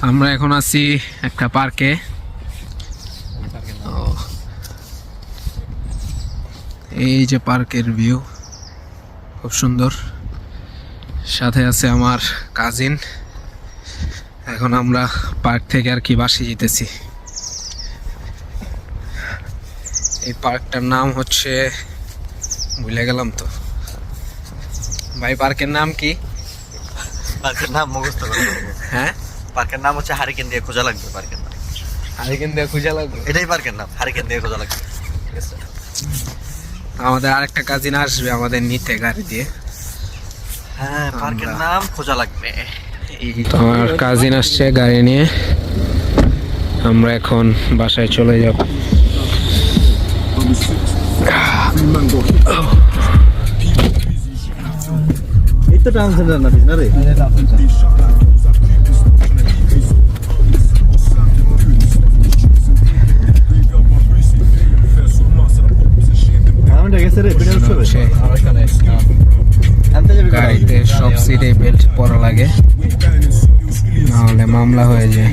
আমরা এখন আছি একটা পার্কে। এই যে পার্কের ভিউ খুব সুন্দর, সাথে আছে আমার কাজিন। এখন আমরা পার্ক থেকে আর কি বাসে যেতেছি। এই পার্কটার নাম হচ্ছে, ভুলে গেলাম তো ভাই। পার্কের নাম কি? পার্কের নাম মুখস্থ করতে হবে। হ্যাঁ, পার্কের নাম হচ্ছে হারিকেন দিয়ে খোঁজা লাগবে। পার্কের নাম হারিকেন দিয়ে খুঁজে লাগবে, এটাই পার্কের নাম, হারিকেন দিয়ে খোঁজা লাগবে। ঠিক আছে, আমাদের আরেকটা কাজিন আসবে আমাদের নিতে গাড়ি দিয়ে। হ্যাঁ পার্কের নাম খোঁজা লাগবে। তো আমার কাজিন আসছে গাড়ি নিয়ে, আমরা এখন বাসায় চলে যাব। এই তো টাউন সেন্টার না বিশ না রে। গাড়িতে সব সিটে বেল্ট পরা লাগে, নাহলে মামলা হয়ে যায়।